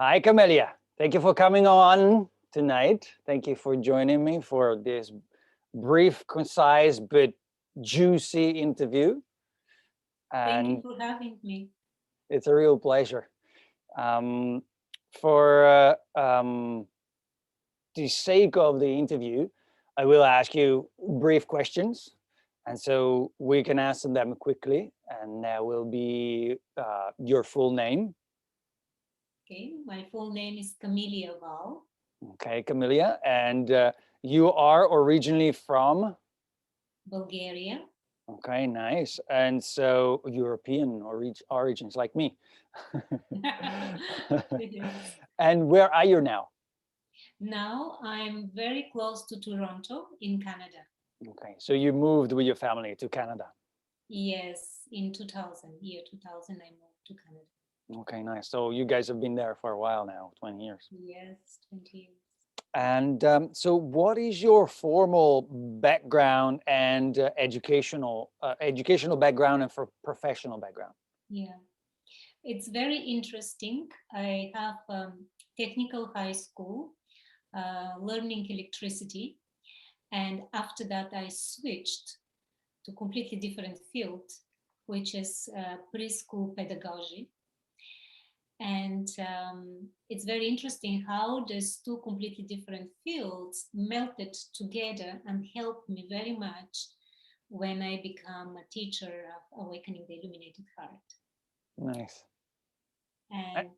Hi, Camellia. Thank you for coming on tonight. Thank you for joining me for this brief, concise, but juicy interview. Thank you And for having me. it's a real pleasure. Um, for the sake of the interview, I will ask you brief questions. And so we can answer them quickly. And that will be your full name. Okay, my full name is Camellia Val, Okay, Camellia. And you are originally from? Bulgaria. Okay, nice. And so European origins like me. Yes. And where are you now? Now I'm very close to Toronto in Canada. Okay, so you moved with your family to Canada. Yes, in 2000, year 2000, I moved to Canada. Okay, nice. So you guys have been there for a while now, 20 years. Yes, 20 years. And so what is your formal background and educational background and for professional background? Yeah, it's very interesting. I have technical high school, learning electricity, and after that I switched to completely different field, which is preschool pedagogy. And it's very interesting how these two completely different fields melted together and helped me very much when I become a teacher of Awakening the Illuminated Heart. Nice. And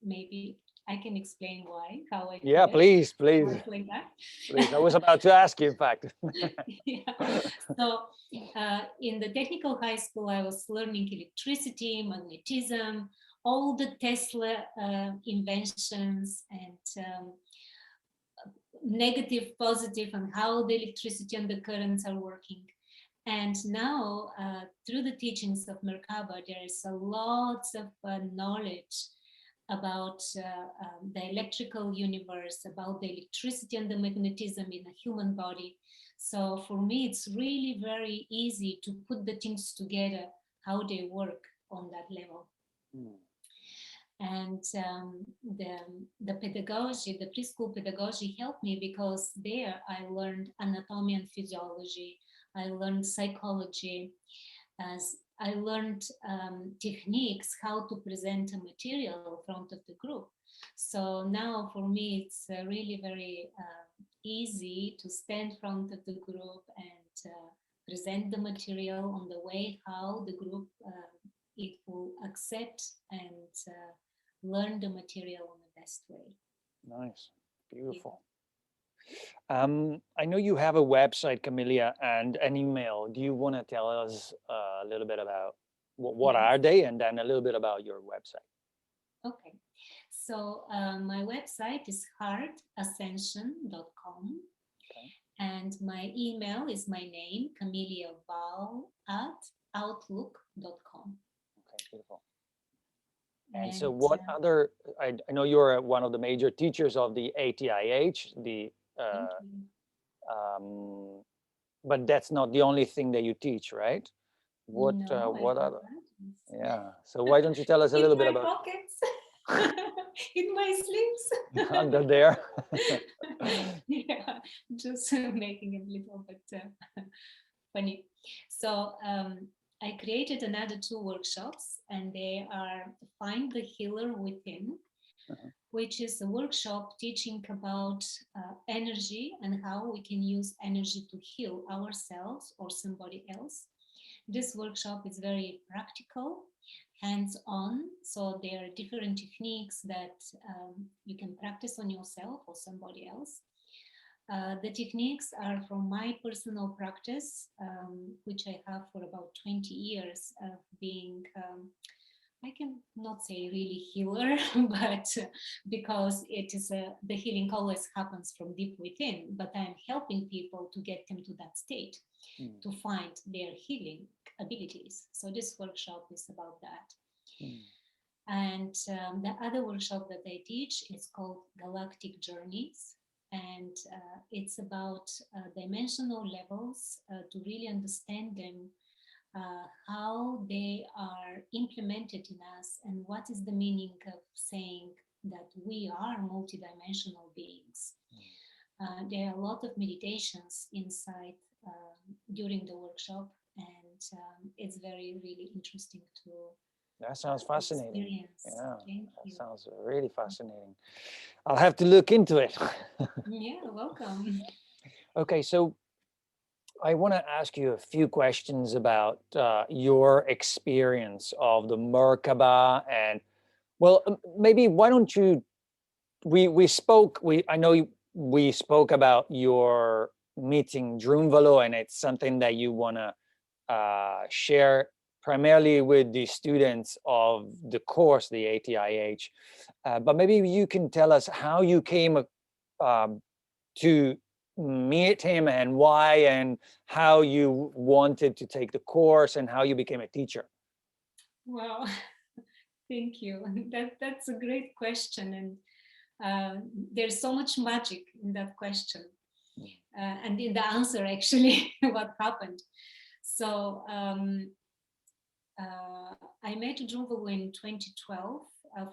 maybe I can explain why, how I Yeah, please, please, work like that. please. I was about to ask you, in fact. Yeah. So in the technical high school, I was learning electricity, magnetism, all the Tesla inventions and negative, positive, and how the electricity and the currents are working. And now, through the teachings of Merkaba, there is a lot of knowledge about the electrical universe, about the electricity and the magnetism in a human body. So for me, it's really very easy to put the things together, how they work on that level. Mm. And the pedagogy, the preschool pedagogy helped me because there I learned anatomy and physiology. I learned psychology, as I learned techniques, how to present a material in front of the group. So now for me, it's really very easy to stand in front of the group and present the material on the way how the group it will accept and learn the material in the best way. Nice, Yeah. beautiful. I know you have a website, Camellia, and an email. Do you want to tell us a little bit about what Yes. are they, and then a little bit about your website? Okay. So my website is heartascension.com. Okay. And my email is my name, cameliaval@outlook.com. Okay, beautiful. And so, And what other? I know you're one of the major teachers of the ATIH, the thank you. um, but that's not the only thing that you teach, right? No, I What have other? others. Yeah. So why don't you tell us a In little bit my about pockets, in my sleeves. under there? Yeah, just making it a little bit funny. So I created another two workshops, and they are Find the Healer Within, Uh-huh. which is a workshop teaching about energy and how we can use energy to heal ourselves or somebody else. This workshop is very practical, hands-on, so there are different techniques that you can practice on yourself or somebody else. The techniques are from my personal practice, which I have for about 20 years of being, I can not say really healer, but because it is the healing always happens from deep within, but I'm helping people to get them to that state, Mm. to find their healing abilities. So this workshop is about that. Mm. And the other workshop that I teach is called Galactic Journeys. And it's about dimensional levels to really understand them how they are implemented in us, and what is the meaning of saying that we are multidimensional beings. There are a lot of meditations inside during the workshop, and it's very, really interesting to That sounds fascinating. experience. Yeah, Thank that you. sounds really fascinating. I'll have to look into it. Yeah, welcome. Okay, so I want to ask you a few questions about your experience of the Merkaba, and well, maybe why don't you? We spoke. I know we spoke about your meeting Drunvalo, and it's something that you want to share primarily with the students of the course, the ATIH. But maybe you can tell us how you came to meet him and why, and how you wanted to take the course and how you became a teacher. Wow, thank you. That's a great question, and there's so much magic in that question, and in the answer actually what happened. So I met Drunvalo in 2012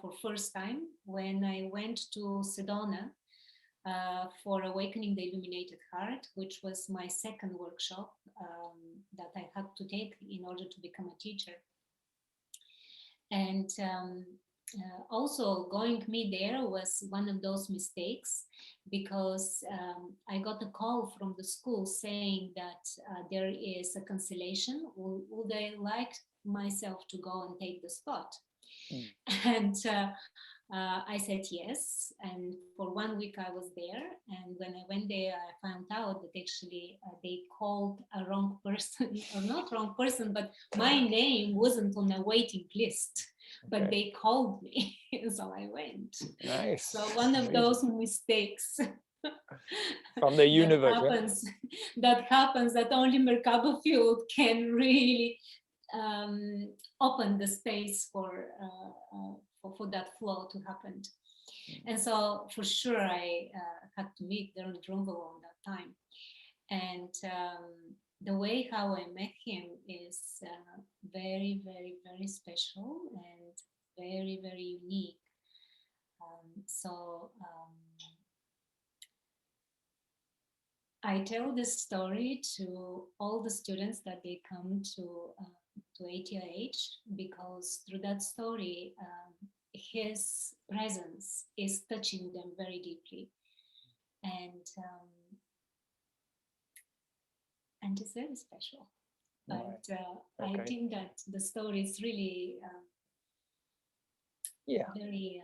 for first time when I went to Sedona for Awakening the Illuminated Heart, which was my second workshop that I had to take in order to become a teacher. And also going me there was one of those mistakes, because I got a call from the school saying that there is a cancellation. Would I like myself to go and take the spot? And I said yes, and for 1 week I was there, and when I went there I found out that actually they called a wrong person, or not wrong person, but my name wasn't on a waiting list, but they called me. So I went. Nice. So one of those mistakes from the universe that happens, that only Merkaba field can really open the space for that flow to happen. And so for sure I had to meet Drunvalo on that time. And the way how I met him is very, very, very special and very, very unique. I tell this story to all the students that they come to ATIH, because through that story, his presence is touching them very deeply, and it's very special. But I think that the story is really very,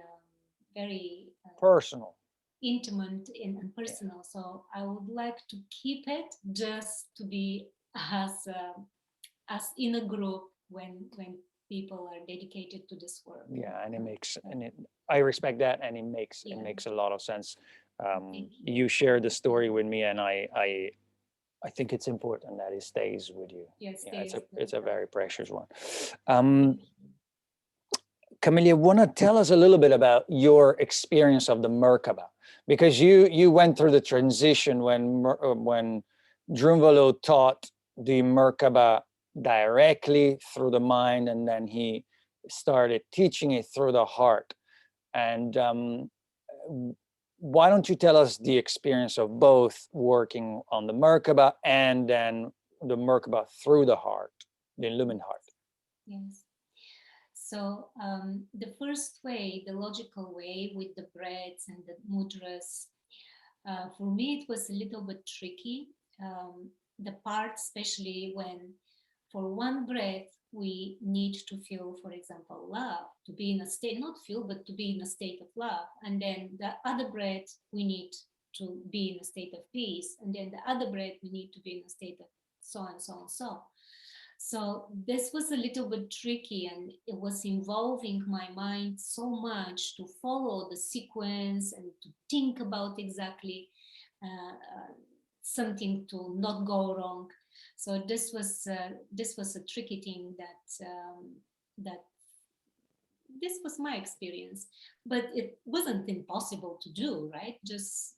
very personal, intimate and personal. So I would like to keep it just to be as in a group when people are dedicated to this work. Yeah, and it makes, I respect that, and it makes a lot of sense. You shared the story with me, and I think it's important that it stays with you. Yes, yeah, it's a very precious one. Camellia, want to tell us a little bit about your experience of the Merkaba, because you went through the transition when Drunvalo taught the Merkaba directly through the mind, and then he started teaching it through the heart. And why don't you tell us the experience of both working on the Merkaba and then the Merkaba through the heart, the illumined heart? Yes. So the first way, the logical way with the breaths and the mudras, for me it was a little bit tricky. The part, especially when for one breath we need to feel, for example, love, to be in a state, not feel, but to be in a state of love. And then the other breath we need to be in a state of peace. And then the other breath we need to be in a state of so and so and so. So this was a little bit tricky, and it was involving my mind so much to follow the sequence and to think about exactly something to not go wrong. So this was a tricky thing that this was my experience, but it wasn't impossible to do, right? Just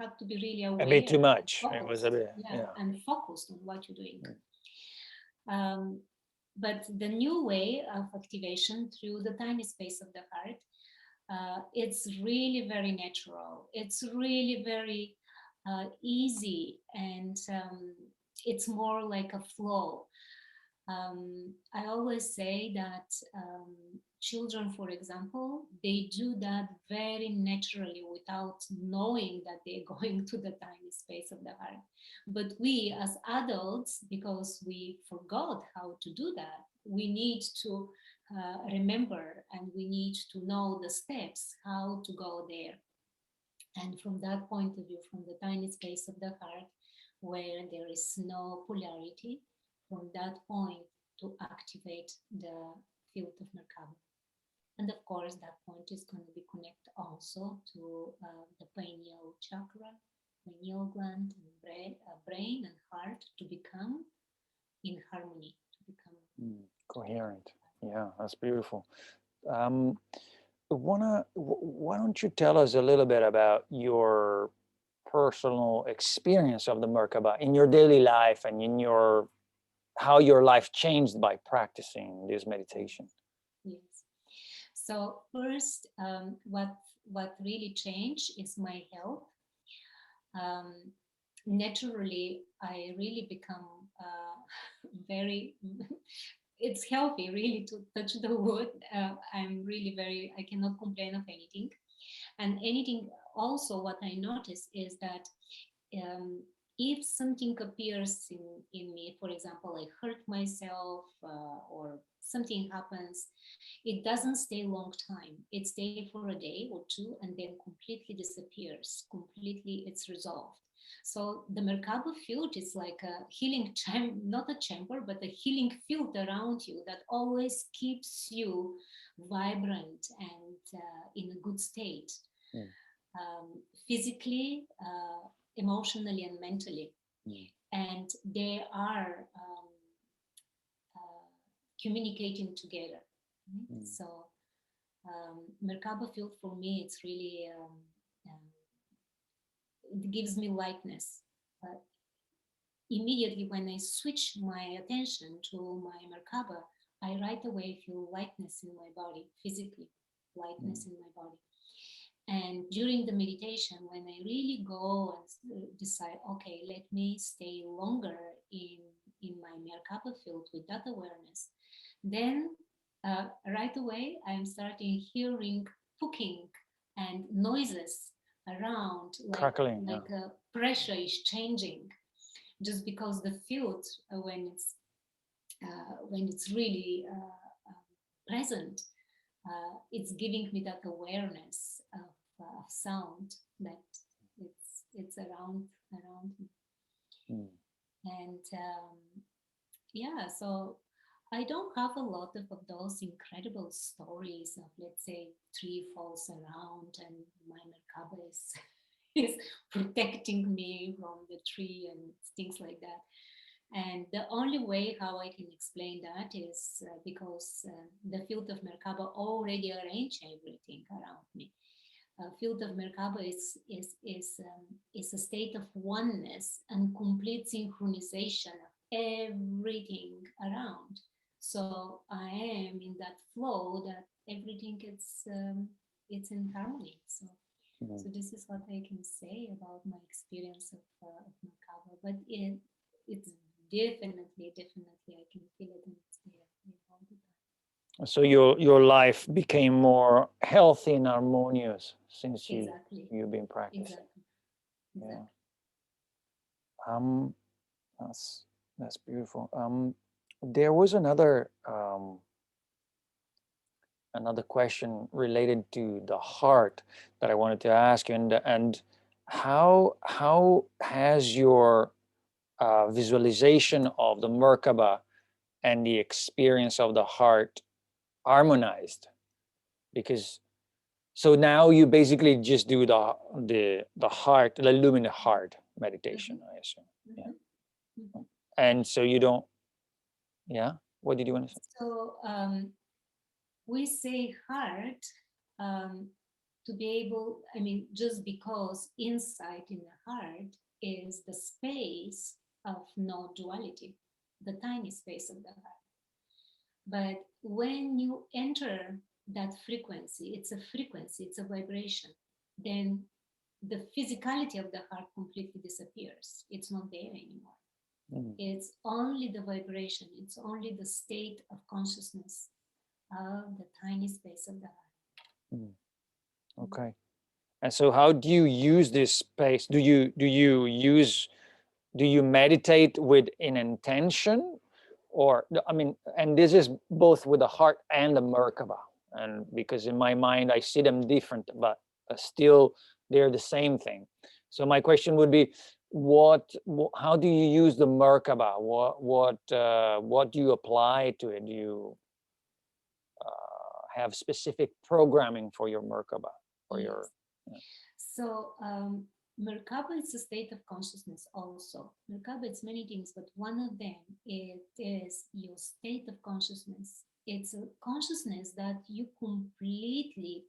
have to be really aware. A bit too much. It was a bit, and focused on what you're doing. But the new way of activation through the tiny space of the heart, it's really very natural. It's really very easy, and it's more like a flow. I always say that children, for example, they do that very naturally without knowing that they're going to the tiny space of the heart. But we as adults, because we forgot how to do that, we need to remember, and we need to know the steps how to go there. And from that point of view, from the tiny space of the heart, where there is no polarity, from that point to activate the field of Merkaba. And of course, that point is going to be connected also to the pineal chakra, pineal gland, and brain and heart to become in harmony, to become coherent. Yeah, that's beautiful. Why don't you tell us a little bit about your personal experience of the Merkaba in your daily life and in your how your life changed by practicing this meditation? Yes. So first, what really changed is my health. Naturally, I really become very. It's healthy, really, to touch the wood. I'm really very. I cannot complain of anything, and anything. Also, what I notice is that if something appears in me, for example, I hurt myself or something happens, it doesn't stay long time. It stays for a day or two and then completely disappears. Completely, it's resolved. So the Merkaba field is like a healing chamber, not a chamber, but a healing field around you that always keeps you vibrant and in a good state. Mm. Physically, emotionally, and mentally. And they are communicating together. So Merkaba field for me, it's really it gives me lightness. But immediately when I switch my attention to my Merkaba, I right away feel lightness in my body, physically, lightness in my body. And during the meditation, when I really go and decide, okay, let me stay longer in my Merkaba field with that awareness, then right away I'm starting hearing cooking and noises around, Crackling, like pressure is changing, just because the field, when it's really present, it's giving me that awareness of sound that it's around me. And yeah, so I don't have a lot of those incredible stories of, let's say, tree falls around and my Merkaba is protecting me from the tree and things like that. And the only way how I can explain that is because the field of Merkaba already arranged everything around me. Field of Merkaba is a state of oneness and complete synchronization of everything around. So I am in that flow that everything it's in harmony. So this is what I can say about my experience of Merkaba. But it's definitely I can feel it and it's there all the time. So your life became more healthy and harmonious since you've been practicing. Exactly. Yeah. That's beautiful. There was another question related to the heart that I wanted to ask you, and how has your visualization of the Merkaba and the experience of the heart harmonized? Because so now you basically just do the heart, the luminous heart meditation, I assume. Yeah. And so you don't. Yeah. What did you want to say? So we say heart to be able. I mean, just because inside in the heart is the space of no duality. the tiny space of the heart. But when you enter that frequency, it's a vibration, then the physicality of the heart completely disappears. It's not there anymore. It's only the vibration, it's only the state of consciousness of the tiny space of the heart. Okay. And so how do you use this space? Do you meditate with an intention? Or, I mean, and this is both with the heart and the Merkaba. And because in my mind, I see them different, but still they're the same thing. So my question would be, how do you use the Merkaba? What do you apply to it? Do you have specific programming for your Merkaba? Or Yes. your, So Merkaba is a state of consciousness also. Merkaba is many things, but one of them, it is your state of consciousness. It's a consciousness that you completely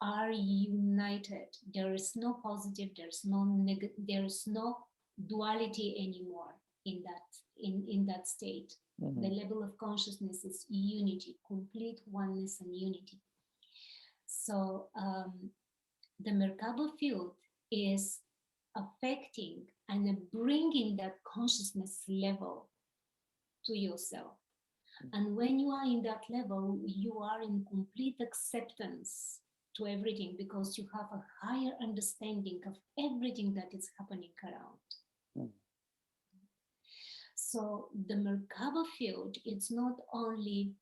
are united. There is no positive, there's no negative, there's no duality anymore in that state. The level of consciousness is unity, complete oneness and unity. So the Merkaba field is affecting and bringing that consciousness level to yourself. And when you are in that level, you are in complete acceptance to everything, because you have a higher understanding of everything that is happening around. So the Merkaba field, it's not only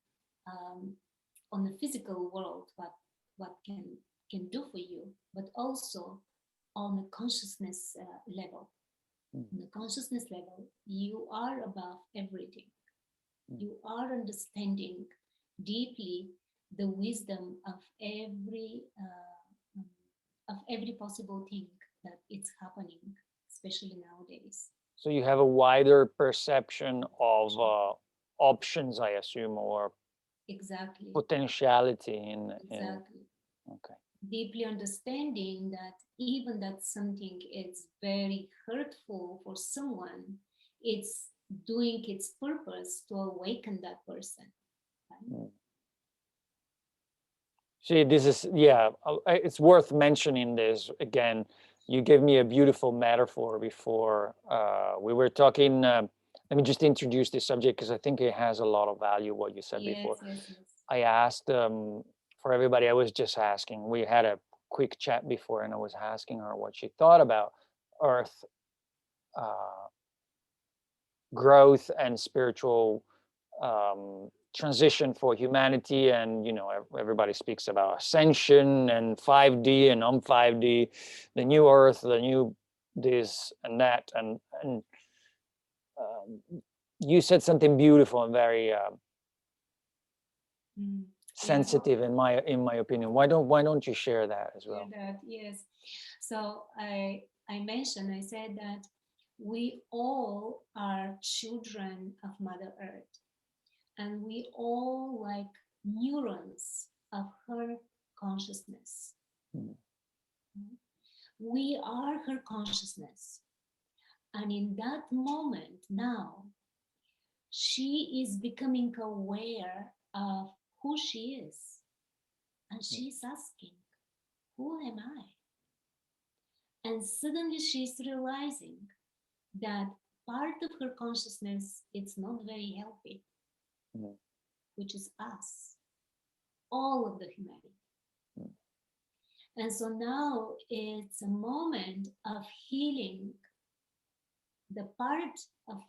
on the physical world what can do for you, but also on the consciousness level. On the consciousness level, you are above everything. You are understanding deeply the wisdom of every possible thing that it's happening, especially nowadays. So you have a wider perception of options, I assume, or exactly potentiality in exactly. Okay. Deeply understanding that even that something is very hurtful for someone, it's doing its purpose to awaken that person. Right? See, this is, it's worth mentioning this again. You gave me a beautiful metaphor before we were talking. Let me just introduce this subject because I think it has a lot of value, what you said before. Yes. I asked for everybody, I was just asking, we had a quick chat before and I was asking her what she thought about Earth growth and spiritual transition for humanity. And everybody speaks about ascension and 5D and 5D, the new Earth, the new this and that, and you said something beautiful and very sensitive in my opinion. Why don't you share that as well? Yes. So I said that we all are children of Mother Earth, and we all like neurons of her consciousness. We are her consciousness, and in that moment now, she is becoming aware of who she is, and she's asking, who am I? And suddenly she's realizing that part of her consciousness, it's not very healthy, which is us, all of the humanity. And so now it's a moment of healing the part of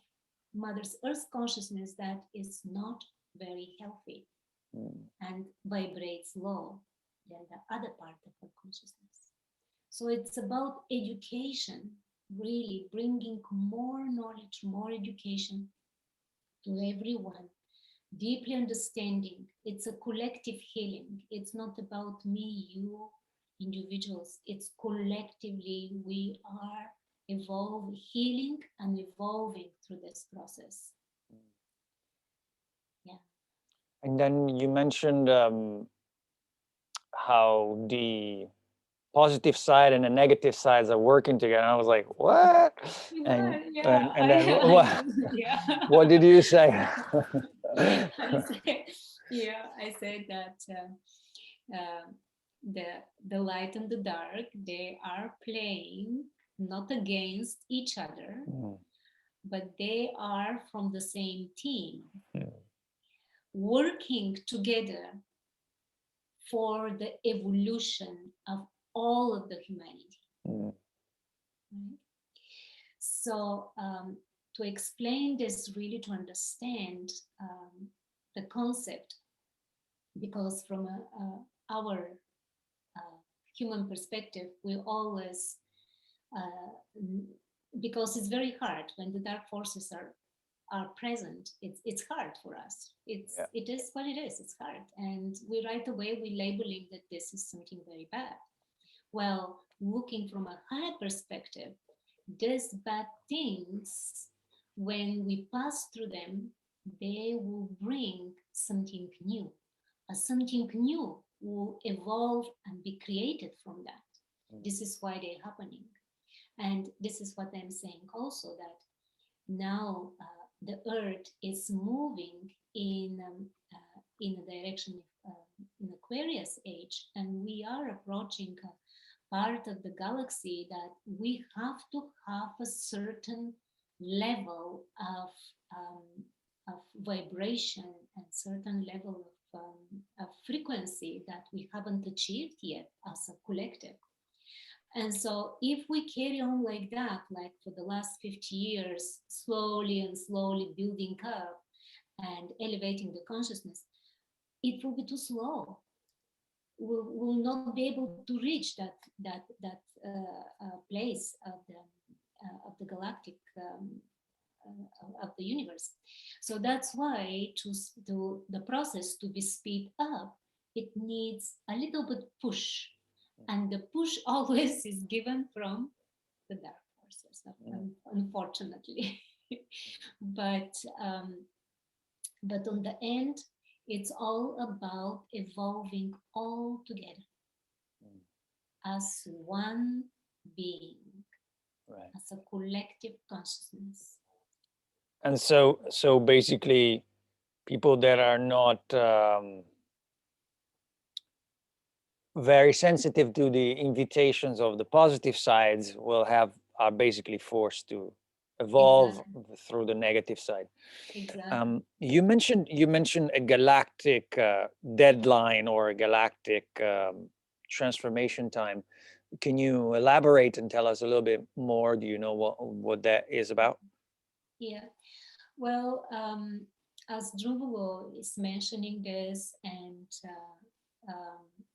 Mother's Earth consciousness that is not very healthy and vibrates low than the other part of her consciousness. So it's about education, really bringing more knowledge, more education to everyone, deeply understanding. It's a collective healing. It's not about me, you, individuals. It's collectively we are healing and evolving through this process. Yeah. And then you mentioned how the positive side and the negative sides are working together. And I was like, what? And then what did you say? I said that the light and the dark, they are playing not against each other, but they are from the same team, working together for the evolution of all of the humanity. Right? So to explain this, really to understand the concept, because from our human perspective, we always, because it's very hard when the dark forces are present, it's hard for us. It is what it is, it's hard. And we right away, we labeling that this is something very bad. Well, looking from a higher perspective, these bad things, when we pass through them, they will bring something new. Something new will evolve and be created from that. This is why they're happening. And this is what I'm saying also, that now the earth is moving in a direction in Aquarius age, and we are approaching a part of the galaxy that we have to have a certain level of vibration and certain level of frequency that we haven't achieved yet as a collective. And so if we carry on like that, like for the last 50 years, slowly and slowly building up and elevating the consciousness, it will be too slow. We'll not be able to reach that place of the galactic of the universe. So that's why to the process to be speed up, it needs a little bit push. And the push always is given from the dark forces, unfortunately. But on the end, it's all about evolving all together as one being, as a collective consciousness. And so basically, people that are not very sensitive to the invitations of the positive sides are basically forced to evolve through the negative side. Exactly. You mentioned a galactic deadline or a galactic transformation time. Can you elaborate and tell us a little bit more? Do you know what that is about? Yeah. Well, as Drunvalo is mentioning this, and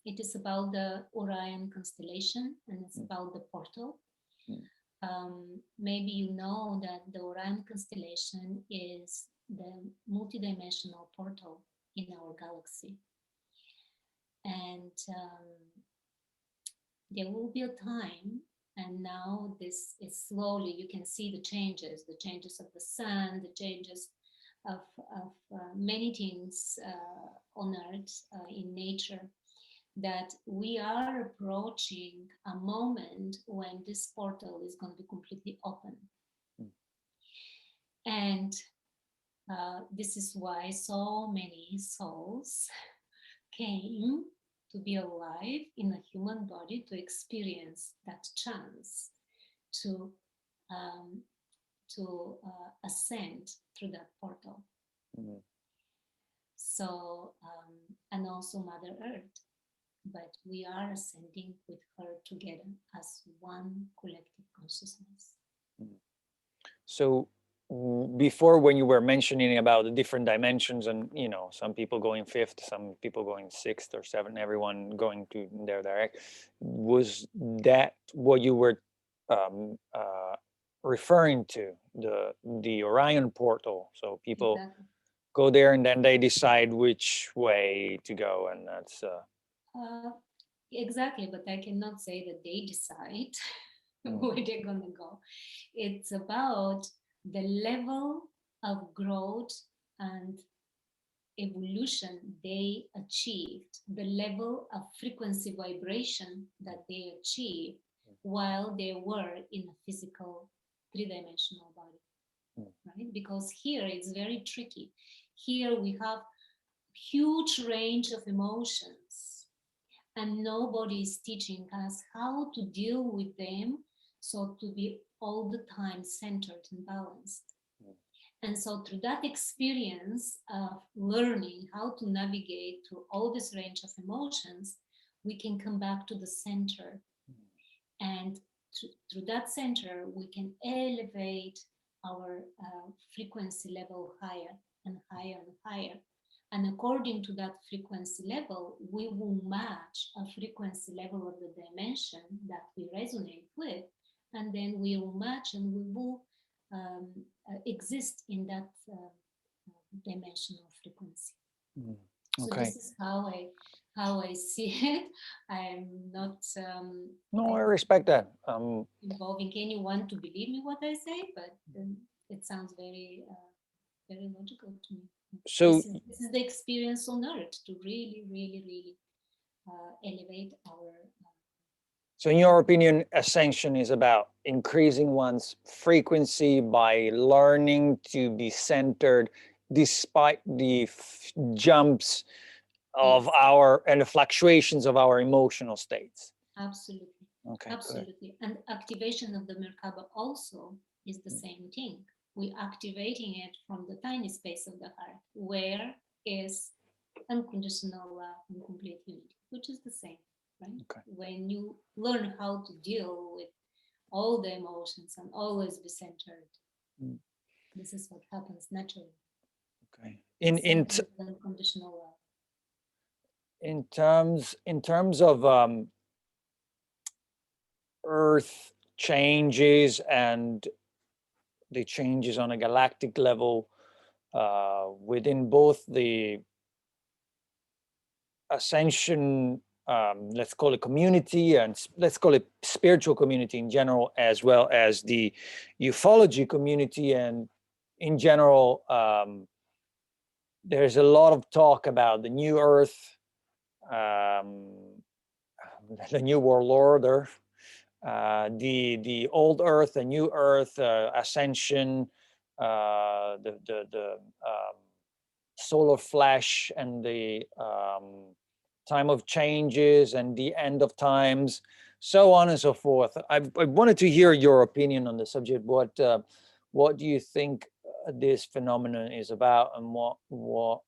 it is about the Orion constellation, and it's about the portal. Maybe you know that the Orion constellation is the multidimensional portal in our galaxy. And there will be a time, and now this is slowly, you can see the changes of the sun, the changes of many things on Earth, in nature, that we are approaching a moment when this portal is going to be completely open. And this is why so many souls came to be alive in a human body, to experience that chance to ascend through that portal. So, and also Mother Earth, but we are ascending with her together as one collective consciousness. So before, when you were mentioning about the different dimensions, and some people going fifth, some people going sixth or seventh, everyone going to their direct, was that what you were referring to, the Orion portal? So people go there and then they decide which way to go, and that's exactly, but I cannot say that they decide where they're gonna go. It's about the level of growth and evolution they achieved, the level of frequency vibration that they achieved while they were in a physical three-dimensional body, right? Because here it's very tricky. Here we have huge range of emotions, and nobody is teaching us how to deal with them, so to be all the time centered and balanced. And so through that experience of learning how to navigate through all this range of emotions, we can come back to the center. And through that center, we can elevate our frequency level higher and higher and higher. And according to that frequency level, we will match a frequency level of the dimension that we resonate with. And then we will match and we will exist in that dimensional frequency. So this is how I see it. I'm not no, I respect that. Involving anyone to believe me what I say, but it sounds very very logical to me. So this is the experience on earth, to really, really, really elevate our. So in your opinion, ascension is about increasing one's frequency by learning to be centered despite the jumps of Yes. our and the fluctuations of our emotional states. Absolutely. Okay. Absolutely. Good. And activation of the Merkaba also is the same thing. We're activating it from the tiny space of the heart, where is unconditional love and complete unity, which is the same. Right? Okay. When you learn how to deal with all the emotions and always be centered, this is what happens naturally. Okay. In unconditional love. In terms of Earth changes and the changes on a galactic level within both the ascension, let's call it community, and let's call it spiritual community in general, as well as the ufology community. And in general, there's a lot of talk about the new Earth, the new world order, the old Earth, the new Earth, ascension, the solar flash, and the time of changes and the end of times, so on and so forth. I wanted to hear your opinion on the subject. What do you think this phenomenon is about, and what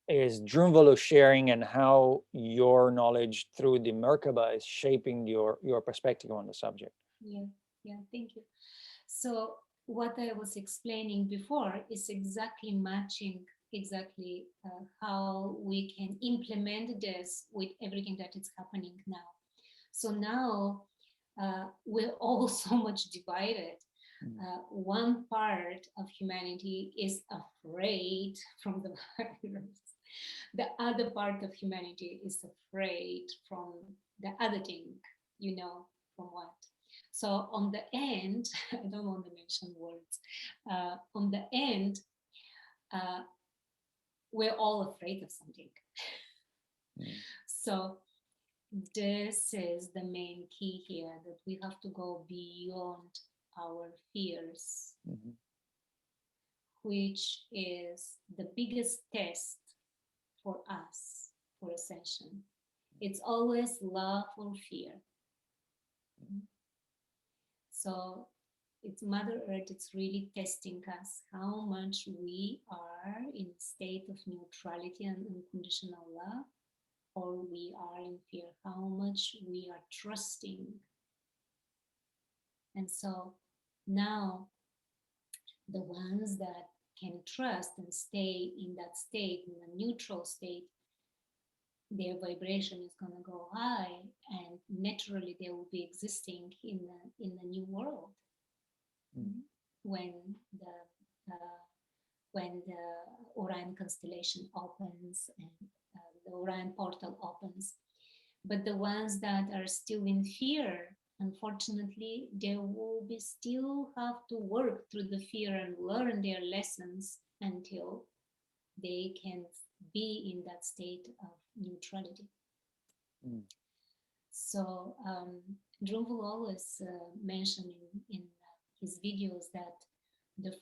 is Drunvalo sharing, and how your knowledge through the Merkaba is shaping your perspective on the subject? Yeah, thank you. So what I was explaining before is exactly matching how we can implement this with everything that is happening now. So now we're all so much divided. One part of humanity is afraid from the virus. The other part of humanity is afraid from the other thing, from what? So on the end, I don't want to mention words, on the end, we're all afraid of something. So this is the main key here, that we have to go beyond our fears, which is the biggest test for us, for ascension. It's always love or fear. So it's Mother Earth, it's really testing us how much we are in a state of neutrality and unconditional love, or we are in fear, how much we are trusting. And so now the ones that can trust and stay in that state, in a neutral state, their vibration is going to go high, and naturally they will be existing in the new world. When the Orion constellation opens and the Orion portal opens. But the ones that are still in fear, unfortunately, they will be still have to work through the fear and learn their lessons until they can be in that state of neutrality. So Drunvalo always mentioned in his videos that the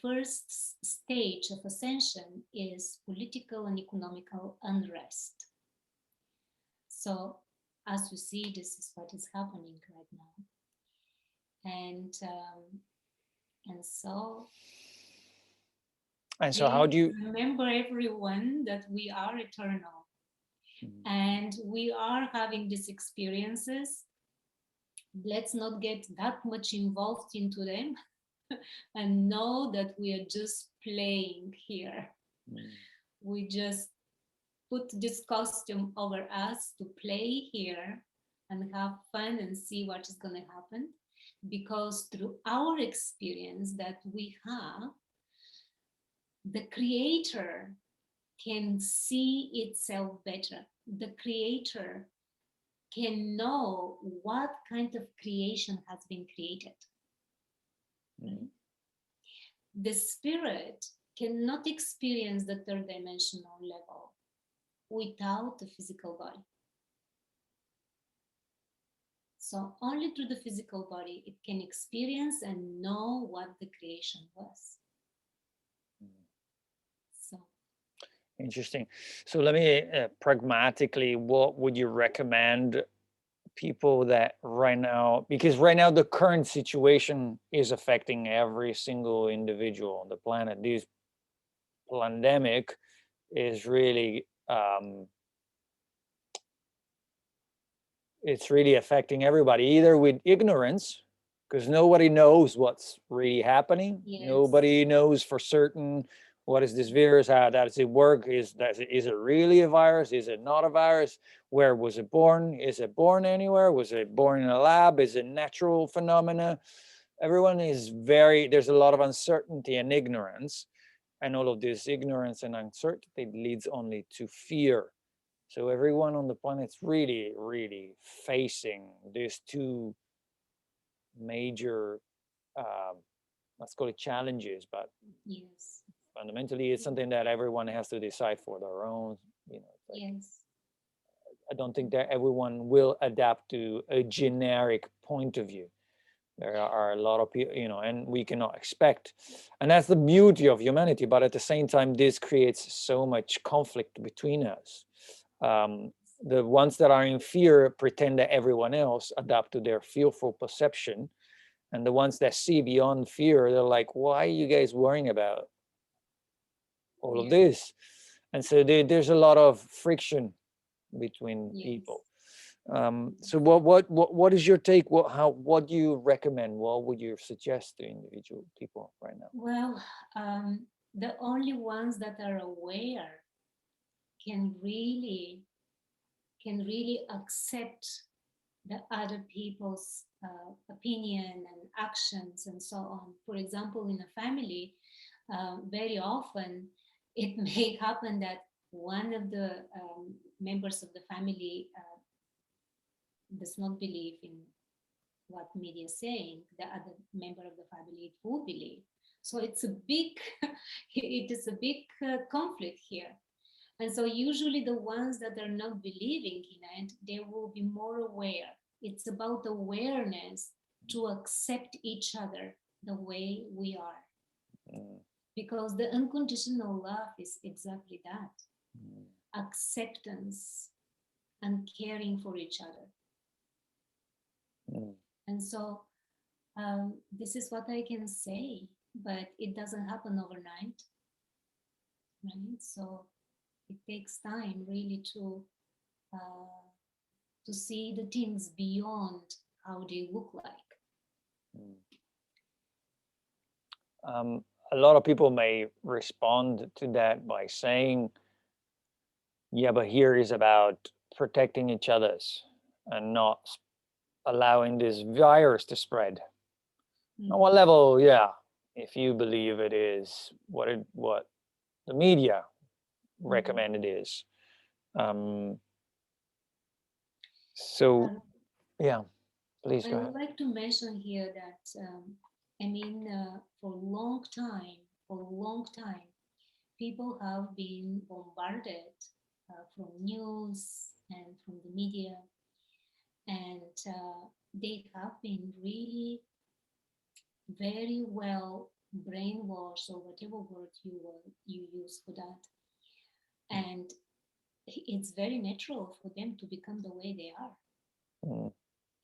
first stage of ascension is political and economical unrest. So as you see, this is what is happening right now. And so how do you remember, everyone, that we are eternal, and we are having these experiences. Let's not get that much involved into them and know that we are just playing here. We just put this costume over us to play here and have fun and see what is going to happen, because through our experience that we have, the creator can see itself better. The creator can know what kind of creation has been created. The spirit cannot experience the third dimensional level without the physical body. So only through the physical body it can experience and know what the creation was. So interesting. So let me pragmatically, what would you recommend people that right now, because right now the current situation is affecting every single individual on the planet. This pandemic is really it's really affecting everybody, either with ignorance, because nobody knows what's really happening. Yes. Nobody knows for certain what is this virus, how does it work, is it really a virus, is it not a virus, where was it born, is it born anywhere, was it born in a lab, is it natural phenomena? Everyone is there's a lot of uncertainty and ignorance, and all of this ignorance and uncertainty leads only to fear. So everyone on the planet's really, really facing these two major, let's call it challenges, but yes, fundamentally it's something that everyone has to decide for their own, yes. I don't think that everyone will adapt to a generic point of view. There are a lot of people, and we cannot expect, and that's the beauty of humanity. But at the same time, this creates so much conflict between us. The ones that are in fear pretend that everyone else adapt to their fearful perception, and the ones that see beyond fear, they're like, why are you guys worrying about all of this? And so there's a lot of friction between people. So what is your take? What do you recommend? What would you suggest to individual people right now? Well, the only ones that are aware can really accept the other people's opinion and actions and so on. For example, in a family, very often it may happen that one of the members of the family does not believe in what media is saying. The other member of the family will believe. So it's a big, it is a big conflict here. And so usually the ones that are not believing in it, they will be more aware. It's about awareness to accept each other the way we are. Because the unconditional love is exactly that. Acceptance and caring for each other. And so this is what I can say, but it doesn't happen overnight, right? So it takes time really to see the things beyond how they look like. A lot of people may respond to that by saying, yeah, but here is about protecting each other's and not allowing this virus to spread. On what level, yeah, if you believe it is what the media recommend it is. So, yeah, please go ahead. I would like to mention here that, for a long time, for a long time. People have been bombarded from news and from the media, and they have been really very well brainwashed, or whatever word you use for that. And it's very natural for them to become the way they are. Mm.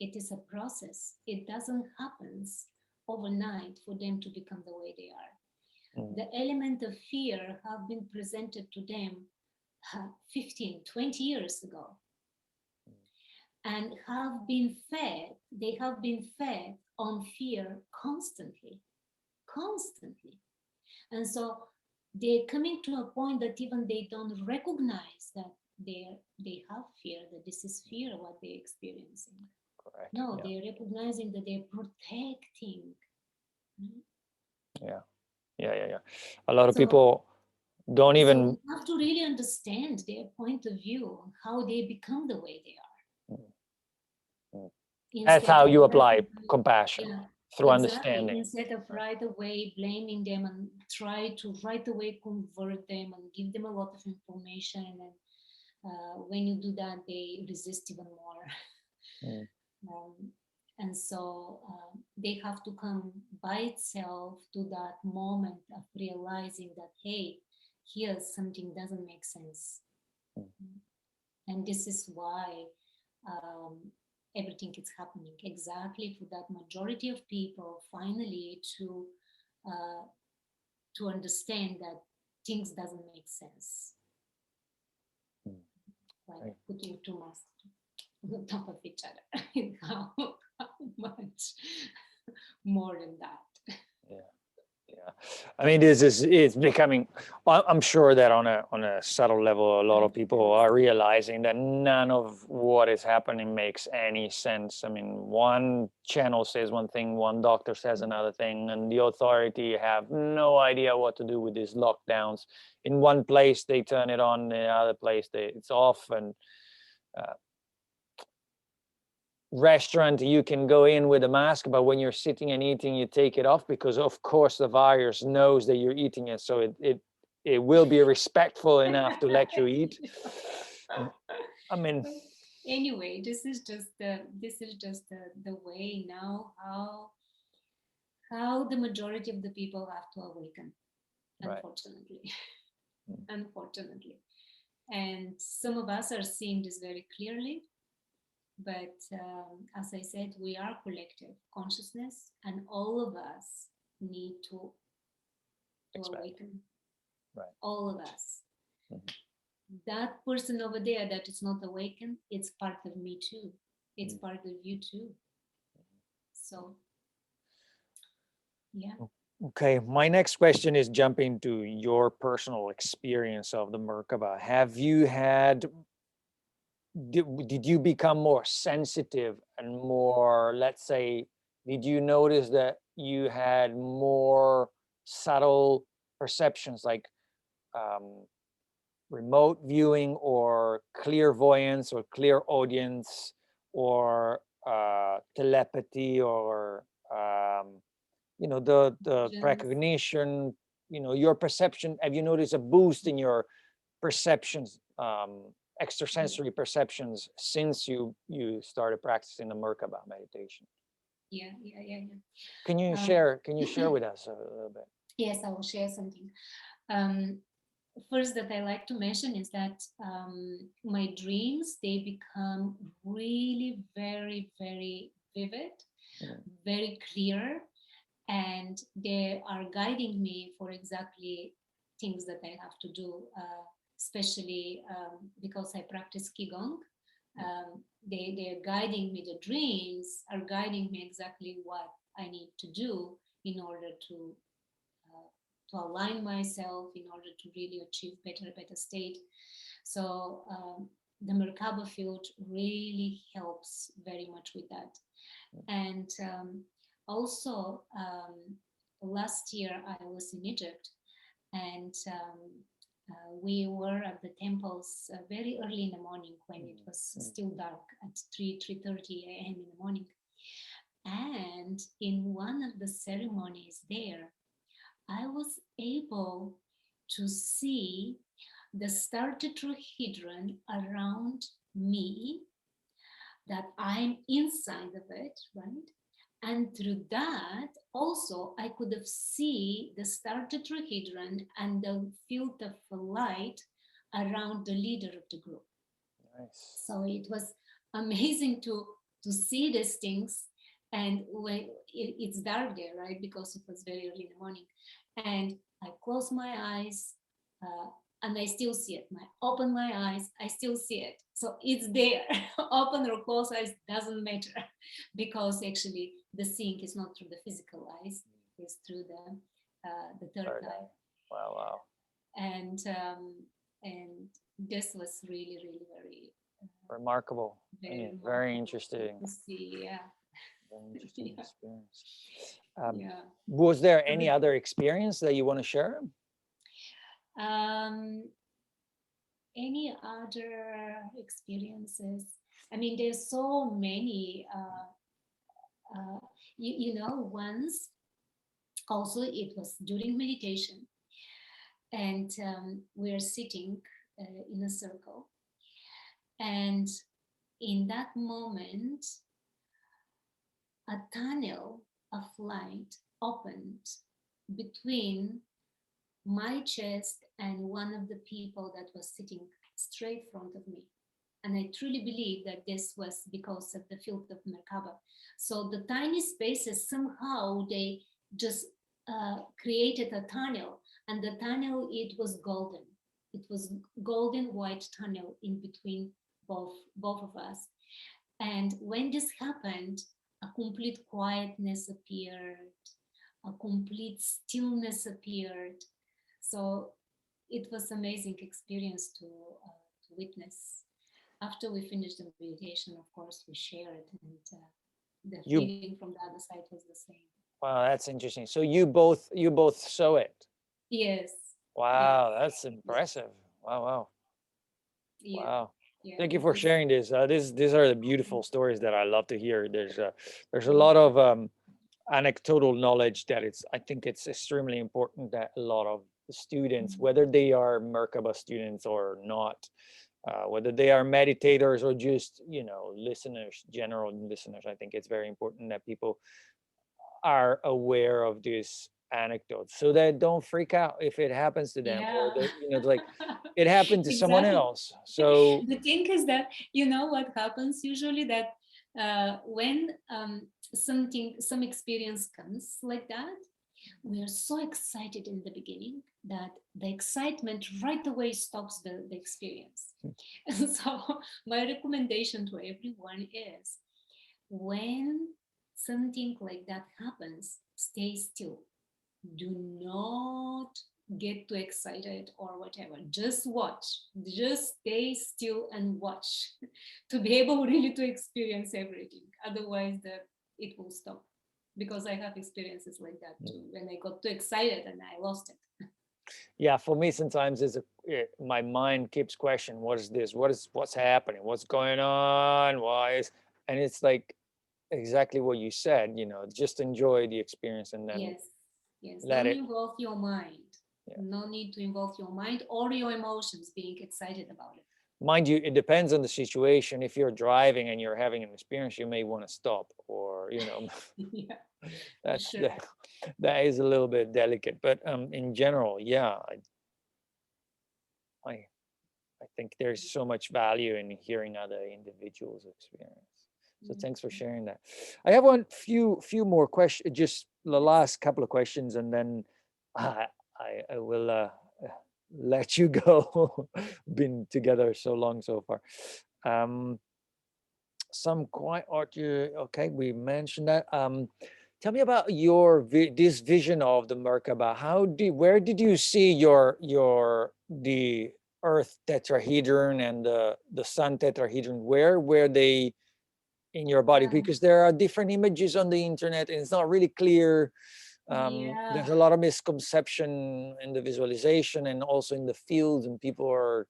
It is a process. It doesn't happen overnight for them to become the way they are. Mm. The element of fear have been presented to them 15, 20 years ago, and they have been fed on fear constantly. And so they're coming to a point that even they don't recognize that they have fear, that this is fear what they're experiencing. Correct. No, Yeah. they're recognizing that they're protecting. Yeah. A lot of So- people don't even. So you have to really understand their point of view, how they become the way they are. That's how you apply compassion, through understanding. Instead of right away blaming them and try to right away convert them and give them a lot of information, and when you do that, they resist even more. And so they have to come by itself to that moment of realizing that, hey, here something doesn't make sense. And this is why everything is happening exactly for that majority of people finally to understand that things doesn't make sense. Like putting two masks on top of each other. how much more than that? Yeah, I mean, it's becoming. I'm sure that on a subtle level, a lot of people are realizing that none of what is happening makes any sense. I mean, one channel says one thing, one doctor says another thing, and the authority have no idea what to do with these lockdowns. In one place they turn it on, in the other place it's off, and restaurant you can go in with a mask, but when you're sitting and eating you take it off, because of course the virus knows that you're eating it, so it will be respectful enough to let you eat. I mean, anyway, this is just the way now how the majority of the people have to awaken, unfortunately. Right. Unfortunately, and some of us are seeing this very clearly. But as I said, we are collective consciousness, and all of us need to awaken. Right. All of us. That person over there that is not awakened, it's part of me too. It's part of you too. So, yeah. Okay, my next question is jumping to your personal experience of the Merkaba. Have you had, did you become more sensitive and more, let's say, did you notice that you had more subtle perceptions, like remote viewing or clairvoyance or clairaudience or telepathy or the precognition, your perception? Have you noticed a boost in your perceptions, extrasensory perceptions, since you started practicing the Merkaba meditation? Yeah. Can you share with us a little bit? Yes, I will share something. First that I like to mention is that my dreams, they become really very, very vivid, very clear, and they are guiding me for exactly things that I have to do, especially because I practice Qigong. They're guiding me, the dreams are guiding me exactly what I need to do in order to align myself, in order to really achieve better state. So the Merkaba field really helps very much with that. And also last year I was in Egypt, and we were at the temples very early in the morning, when it was still dark, at 3:30 a.m. in the morning. And in one of the ceremonies there, I was able to see the star tetrahedron around me, that I'm inside of it, right? And through that, also, I could have see the star tetrahedron and the field of light around the leader of the group. Nice. So it was amazing to see these things. And when it's dark there, right? Because it was very early in the morning. And I close my eyes, uh, and I still see it. I open my eyes, I still see it. So it's there. Open or close eyes doesn't matter, because actually the seeing is not through the physical eyes, it's through the third eye. Wow, wow. And this was really, really very Remarkable. Very interesting. to see. Yeah. Very interesting Yeah. experience. Yeah. Was there any other experience that you want to share? Any other experiences? I mean, there's so many. You know, once also it was during meditation, and we're sitting in a circle, and in that moment, a tunnel of light opened between my chest and one of the people that was sitting straight front of me. And I truly believe that this was because of the field of Merkaba. So the tiny spaces, somehow they just created a tunnel, and the tunnel, it was golden. It was golden white tunnel in between both of us. And when this happened, a complete quietness appeared, a complete stillness appeared. So it was amazing experience to witness. After we finished the meditation, of course, we shared, and the feeling from the other side was the same. Wow, that's interesting. So you both saw it. Yes. Wow, Yes. that's impressive. Wow, wow. Yeah. Wow. Yeah. Thank you for sharing this. These are the beautiful stories that I love to hear. There's a lot of anecdotal knowledge that I think it's extremely important that a lot of students, whether they are Merkaba students or not, whether they are meditators or just, listeners, general listeners, I think it's very important that people are aware of these anecdotes so that don't freak out if it happens to them, or Yeah. like it happened to someone Exactly. else. So The thing is that, you know what happens usually, that when some experience comes like that, we are so excited in the beginning that the excitement right away stops the experience. And so my recommendation to everyone is, when something like that happens, stay still. Do not get too excited or whatever. Just watch. Just stay still and watch to be able really to experience everything. Otherwise, it will stop. Because I have experiences like that too, when I got too excited and I lost it. yeah, for me sometimes my mind keeps questioning, what is this, what's happening, what's going on, why is, and it's like exactly what you said, just enjoy the experience and then Yes, yes. let Don't it. involve your mind. Yeah. No need to involve your mind or your emotions being excited about it. Mind you, it depends on the situation. If you're driving and you're having an experience, you may want to stop, or Yeah, that's sure. that is a little bit delicate, but in general, yeah, I I think there's so much value in hearing other individuals' experience. So thanks for sharing that. I have few more questions, just the last couple of questions, and then I will let you go. Been together so long so far. Some quite art. Okay, we mentioned that. Tell me about this vision of the Merkaba. Where did you see the Earth tetrahedron and the Sun tetrahedron? Where were they in your body? Because there are different images on the internet, and it's not really clear. Yeah. There's a lot of misconception in the visualization and also in the field, and people are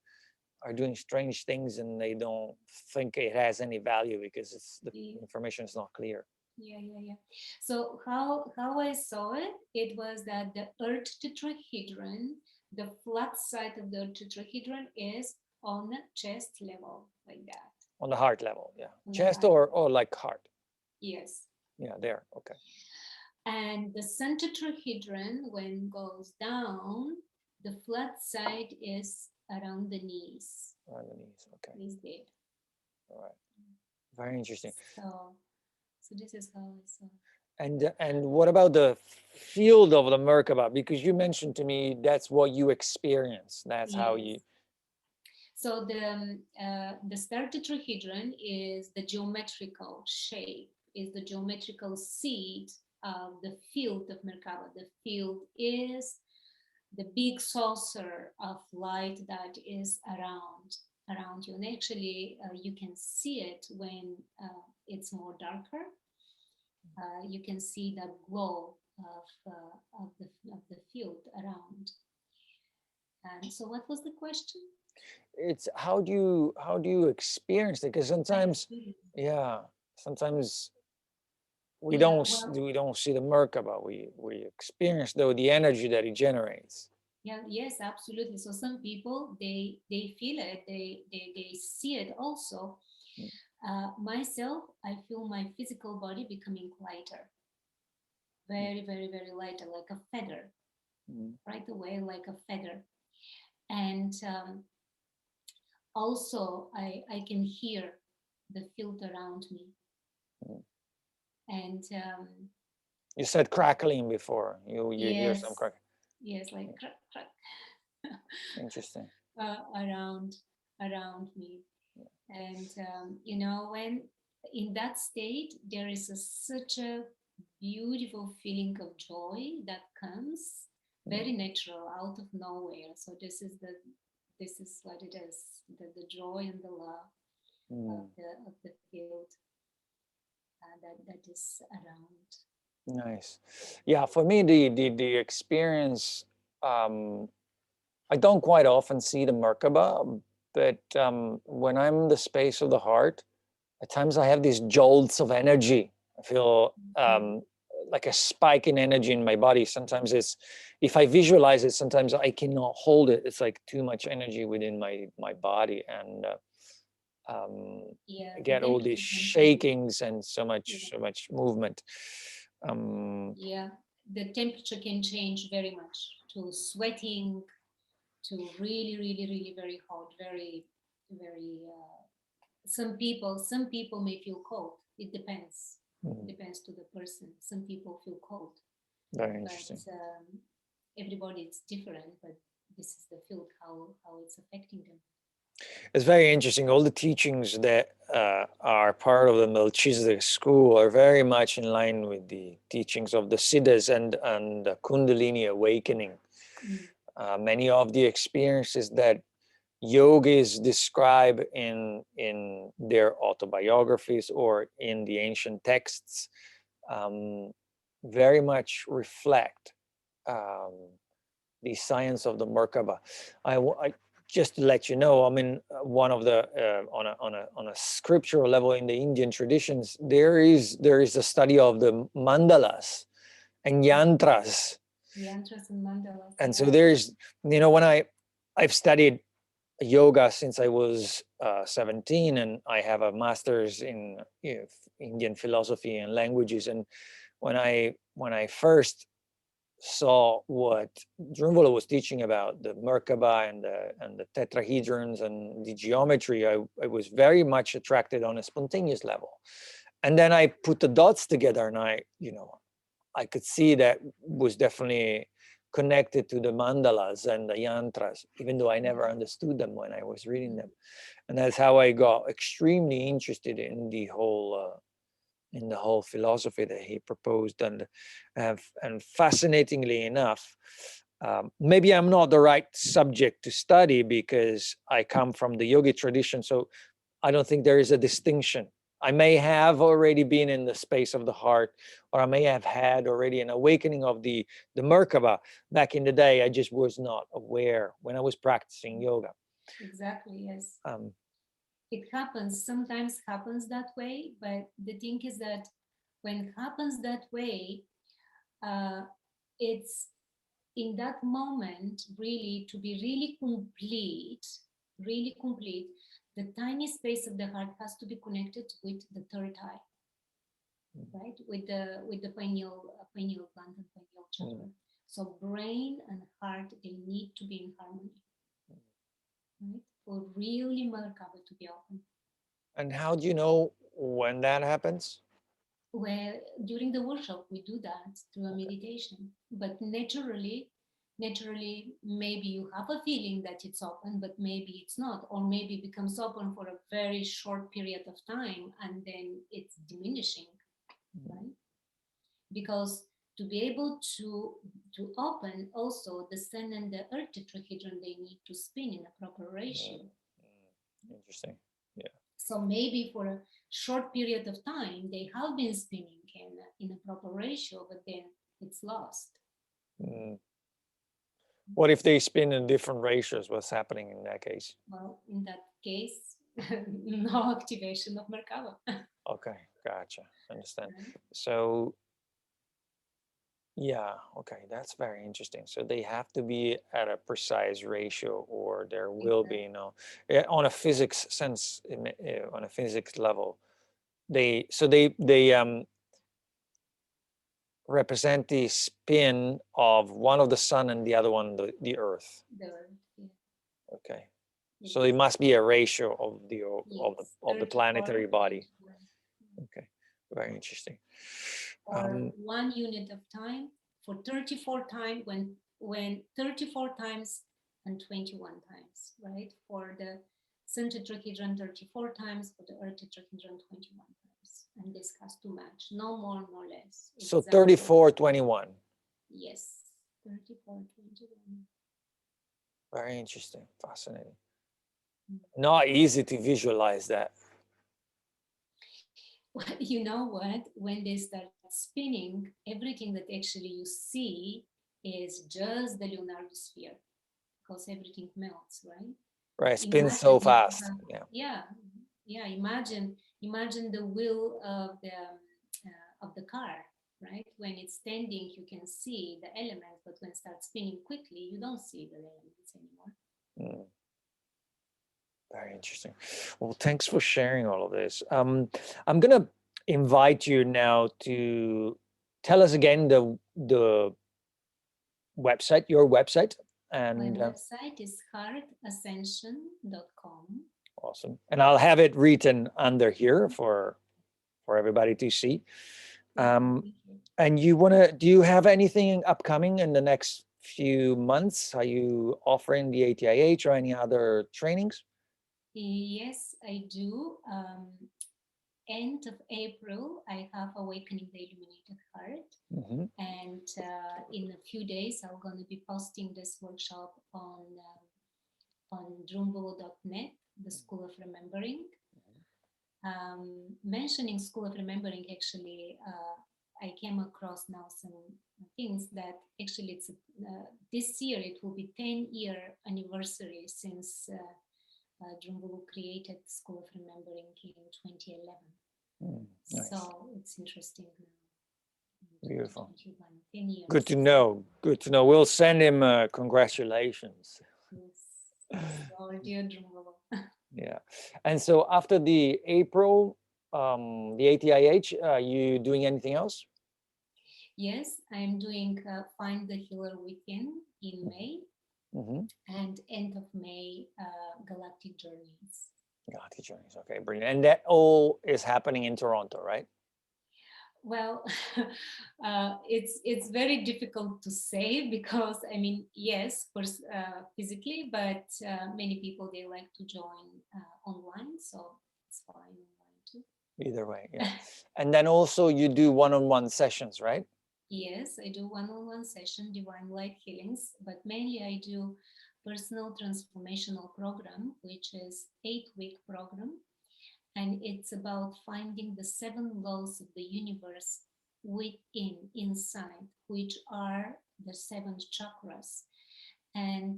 doing strange things and they don't think it has any value because the information is not clear. Yeah. So how I saw it, it was that the earth tetrahedron, the flat side of the tetrahedron is on the chest level, like that. On the heart level, yeah. On the Chest heart. or like heart. Yes. Yeah, there. Okay. And the center tetrahedron, when goes down, the flat side is around the knees. Around the knees. Okay. Is there. All right. Very interesting. So this is how I saw. And what about the field of the Merkaba? Because you mentioned to me that's what you experience. That's how you. So the star tetrahedron is the geometrical shape, is the geometrical seed of the field of Merkaba. The field is the big saucer of light that is around you, and actually you can see it when it's more darker. You can see the glow of the field around. And so, what was the question? It's how do you experience it? Because sometimes, yeah, sometimes we don't see the Merkaba. We experience though the energy that it generates. Yeah, yes, absolutely. So some people they feel it, they see it also. Myself, I feel my physical body becoming lighter, very, very, very lighter, like a feather, right away, like a feather. And also, I can hear the field around me. And you said crackling before. You hear some crack. Yes, like crack, crack. Interesting. Around me. And when in that state there is such a beautiful feeling of joy that comes very natural out of nowhere. So this is what it is, the joy and the love of the field that is around. Nice. Yeah, for me the experience, I don't quite often see the Merkaba, but when I'm in the space of the heart, at times I have these jolts of energy. I feel like a spike in energy in my body. Sometimes if I visualize it, sometimes I cannot hold it. It's like too much energy within my body, and I get all these shakings and so much movement. The temperature can change very much to sweating, to really, really, really very hot, very, very. Some people may feel cold. It depends. Depends to the person. Some people feel cold. Very interesting. But everybody is different. But this is the field how it's affecting them. It's very interesting. All the teachings that are part of the Melchizedeck school are very much in line with the teachings of the Siddhas and the Kundalini awakening. Many of the experiences that yogis describe in their autobiographies or in the ancient texts very much reflect the science of the Merkaba. I just to let you know, I mean, one of the on a scriptural level in the Indian traditions, there is a study of the mandalas and yantras. Yantras and mandalas. And so there's, when I've studied yoga since I was 17, and I have a master's in Indian philosophy and languages. And when I first saw what Drunvalo was teaching about the Merkaba and the tetrahedrons and the geometry, I was very much attracted on a spontaneous level. And then I put the dots together, and I could see that was definitely connected to the mandalas and the yantras, even though I never understood them when I was reading them. And that's how I got extremely interested in the whole philosophy that he proposed. And fascinatingly enough, maybe I'm not the right subject to study because I come from the yogi tradition, so I don't think there is a distinction. I may have already been in the space of the heart, or I may have had already an awakening of the Merkaba back in the day. I just was not aware when I was practicing yoga. Exactly, yes. It happens, sometimes happens that way, but the thing is that when it happens that way, it's in that moment really to be really complete, the tiny space of the heart has to be connected with the third eye, right? With the pineal gland and pineal chakra. So brain and heart, they need to be in harmony, right? For really Merkaba to be open. And how do you know when that happens? Well, during the workshop, we do that through a meditation. But naturally, maybe you have a feeling that it's open, but maybe it's not, or maybe it becomes open for a very short period of time, and then it's diminishing, right? Because to be able to open, also the sun and the earth tetrahedron, they need to spin in a proper ratio. Interesting. Yeah. So maybe for a short period of time, they have been spinning in a proper ratio, but then it's lost. What if they spin in different ratios? What's happening in that case? Well, in that case, no activation of Merkaba. Okay, gotcha. Understand. Right. So, yeah, okay, that's very interesting. So they have to be at a precise ratio, or there will be no, on a physics sense, on a physics level, they represent the spin of one of the sun and the other one the earth. The earth, yeah. Okay. Yes. So it must be a ratio of the Yes. the planetary body. Okay, very interesting. Or 1 unit of time for 34 times, when 34 times and 21 times, right? For the sun tetrahedron 34 times, for the earth tetrahedron 21 times. And this has to match, no more, no less. So 34, 21. Yes, 34, 21. Very interesting, fascinating. Not easy to visualize that. Well, you know what? When they start spinning, everything that actually you see is just the lunar sphere, because everything melts, right? Right, spins so fast. Yeah. Imagine the wheel of the car, right? When it's standing, you can see the elements, but when it starts spinning quickly, you don't see the elements anymore. Very interesting. Well, thanks for sharing all of this. I'm going to invite you now to tell us again the website, your website. And my website is heartascension.com. Awesome. And I'll have it written under here for everybody to see. And do you have anything upcoming in the next few months? Are you offering the ATIH or any other trainings? Yes, I do. End of April, I have Awakening the Illuminated Heart. And in a few days, I'm going to be posting this workshop on Drunvalo.net, the School of Remembering. Mentioning School of Remembering, actually, I came across now some things that actually it's this year it will be 10-year anniversary since Drunvalo created School of Remembering in 2011. Nice. So it's interesting. Beautiful. 10 years. Good to know. Good to know. We'll send him congratulations. Yes. So, dear Drunvalo. Yeah. And so after the April, the ATIH, are you doing anything else? Yes, I'm doing Find the Healer Weekend in May. And end of May, Galactic Journeys. Galactic Journeys, okay, brilliant. And that all is happening in Toronto, right? Well, it's very difficult to say because, I mean, yes, physically, but many people, they like to join online, so it's fine online too. Either way, yeah. And then also you do one-on-one sessions, right? Yes, I do one-on-one session, Divine Light Healings, but mainly I do personal transformational program, which is 8-week program. And it's about finding the 7 laws of the universe inside, which are the 7 chakras. And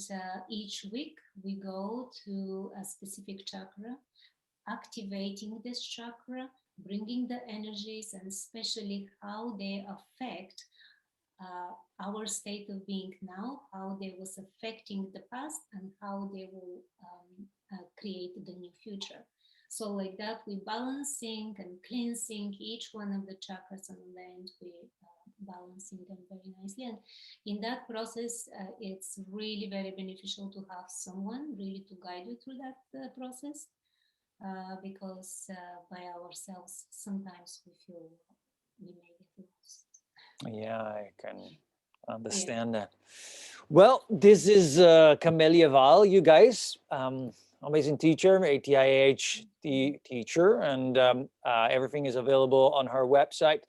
each week we go to a specific chakra, activating this chakra, bringing the energies, and especially how they affect our state of being now, how they was affecting the past, and how they will create the new future. So like that, we balancing and cleansing each one of the chakras, and in the end, we balancing them very nicely. And in that process, it's really very beneficial to have someone really to guide you through that process, because by ourselves, sometimes we feel we may get lost. Yeah, I can Yeah. understand that. Well, this is Camellia Val, you guys. Amazing teacher, ATIH teacher, and everything is available on her website.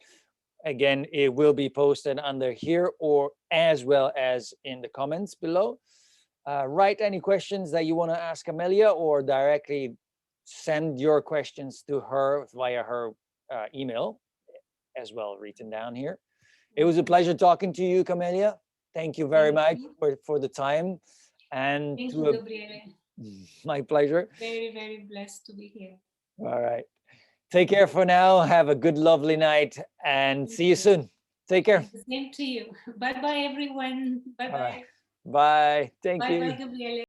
Again, it will be posted under here or as well as in the comments below. Write any questions that you want to ask Camellia, or directly send your questions to her via her email as well, written down here. It was a pleasure talking to you, Camellia. Thank you very much for the time. And thank you, Gabriele. My pleasure. Very, very blessed to be here. All right. Take care for now. Have a good, lovely night, and see you soon. Take care. The same to you. Bye-bye, everyone. Bye-bye. Bye. Thank you. Bye-bye, Gabriele.